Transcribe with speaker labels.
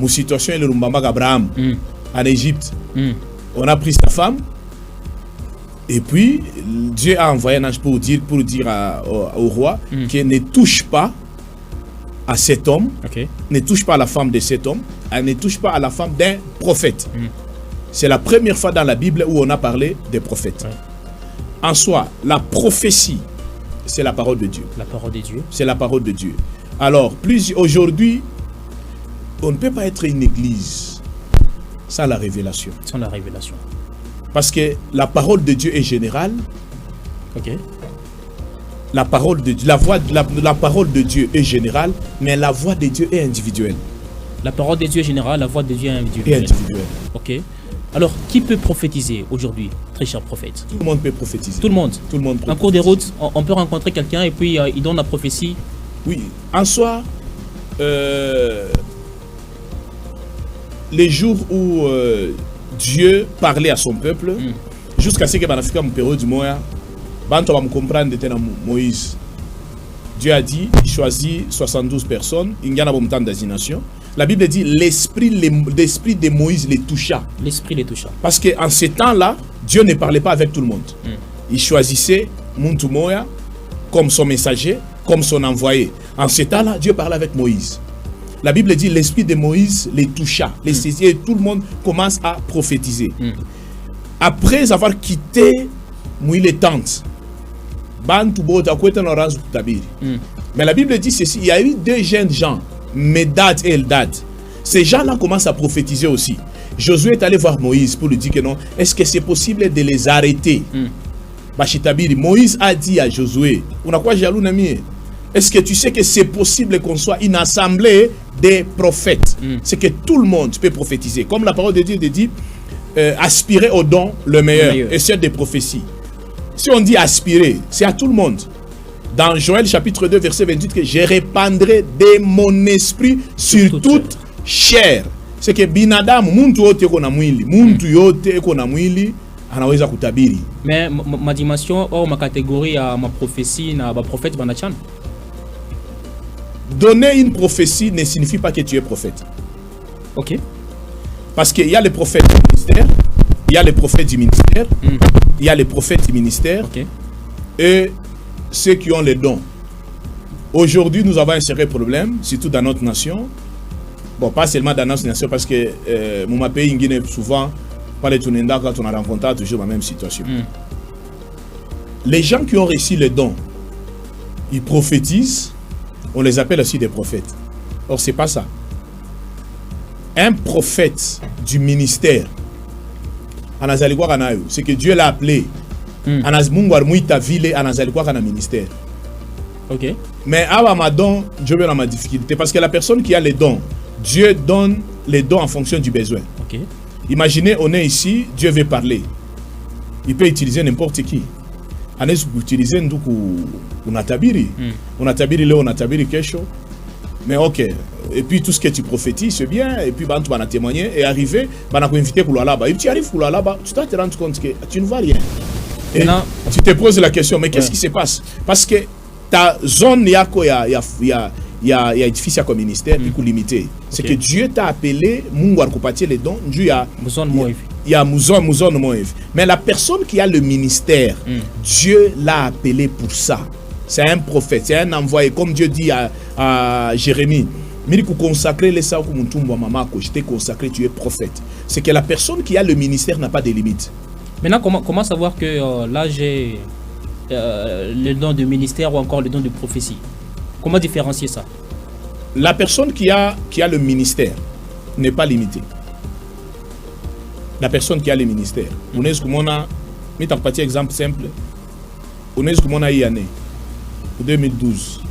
Speaker 1: Mon situation est le Rumbamba Abraham en Égypte. On a pris sa femme. Et puis, Dieu a envoyé un ange pour dire au roi qu'il ne touche pas à cet homme, ne touche pas à la femme de cet homme, elle ne touche pas à la femme d'un prophète. C'est la première fois dans la Bible où on a parlé des prophètes. En soi, la prophétie, c'est la parole de Dieu.
Speaker 2: La parole de Dieu.
Speaker 1: C'est la parole de Dieu. Alors, aujourd'hui, on ne peut pas être une église sans la révélation.
Speaker 2: Sans la révélation.
Speaker 1: Parce que la parole de Dieu est générale. La parole de Dieu, la parole de Dieu est générale, mais la voix de Dieu est individuelle.
Speaker 2: La parole de Dieu est générale, la voix de Dieu est individuelle. Ok. Alors, qui peut prophétiser aujourd'hui, très cher prophète?
Speaker 1: Tout le monde peut prophétiser.
Speaker 2: Tout le monde.
Speaker 1: Tout le monde.
Speaker 2: En cours de route, on peut rencontrer quelqu'un et puis il donne la prophétie.
Speaker 1: Oui. En soi, les jours où Dieu parlait à son peuple, jusqu'à ce que Banafika Mpero du Moya, Banto va me comprendre de Moïse. Dieu a dit, il choisit 72 personnes, il y en a beaucoup de désignation. La Bible dit, l'esprit de Moïse les toucha.
Speaker 2: L'esprit les toucha.
Speaker 1: Parce qu'en ces temps-là, Dieu ne parlait pas avec tout le monde. Il choisissait Muntu Moya comme son messager, comme son envoyé. En ces temps-là, Dieu parlait avec Moïse. La Bible dit, l'esprit de Moïse les toucha, les saisit, et tout le monde commence à prophétiser. Après avoir quitté les tentes, mais la Bible dit ceci, il y a eu deux jeunes gens, Médad et Eldad. Ces gens-là commencent à prophétiser aussi. Josué est allé voir Moïse pour lui dire que non, est-ce que c'est possible de les arrêter? Moïse a dit à Josué, on a quoi jaloux Nami? Est-ce que tu sais que c'est possible qu'on soit une assemblée des prophètes? C'est que tout le monde peut prophétiser. Comme la parole de Dieu dit, aspirer au don le meilleur, et c'est des prophéties. Si on dit aspirer, c'est à tout le monde. Dans Joël chapitre 2 verset 28, que je répandrai de mon esprit sur toute chair. C'est que binadamu muntu yote eko na mwili, muntu yote eko na mwili anaweza kutabiri.
Speaker 2: Mais ma dimension ou ma catégorie à ma prophétie na ba prophète banachan.
Speaker 1: Donner une prophétie ne signifie pas que tu es prophète.
Speaker 2: OK.
Speaker 1: Parce qu'il y a les prophètes du ministère, il y a les prophètes du ministère, il y a les prophètes du ministère, et ceux qui ont les dons. Aujourd'hui, nous avons un sérieux problème, surtout dans notre nation. Bon, pas seulement dans notre nation, parce que mon pays, Guinée, souvent, par les Tunenda, quand on a rencontré toujours la même situation. Les gens qui ont reçu les dons, ils prophétisent, on les appelle aussi des prophètes. Or, c'est pas ça. Un prophète du ministère, c'est que Dieu l'a appelé. Ministère.
Speaker 2: Ok.
Speaker 1: Mais à ma don, Dieu veut ma difficulté. Parce que la personne qui a les dons, Dieu donne les dons en fonction du besoin.
Speaker 2: Ok.
Speaker 1: Imaginez, on est ici, Dieu veut parler. Il peut utiliser n'importe qui. On peut utiliser on a tabiri. On a tabiri là, on a tabiri quelque chose. Mais ok. Et puis tout ce que tu prophétises, c'est bien. Et puis tu vas témoigner. Et arriver, tu vas inviter pour là-bas. Et tu arrives pour là-bas, tu dois te rendre compte que tu ne vois rien. Et tu te poses la question, mais qu'est-ce qui se passe? Parce que ta zone, il y a édifice comme ministère, limité. C'est que Dieu t'a appelé, les dons, Dieu a mais la personne qui a le ministère, Dieu l'a appelé pour ça. C'est un prophète, c'est un envoyé, comme Dieu dit à Jérémie. Je t'ai consacré, tu es prophète. C'est que la personne qui a le ministère n'a pas de limite.
Speaker 2: Maintenant, comment savoir que là j'ai le don de ministère ou encore le don de prophétie? Comment différencier ça?
Speaker 1: La personne qui a le ministère n'est pas limitée. La personne qui a le ministère. On est comme on a, un petit exemple simple. On est comme on a eu année, 2012.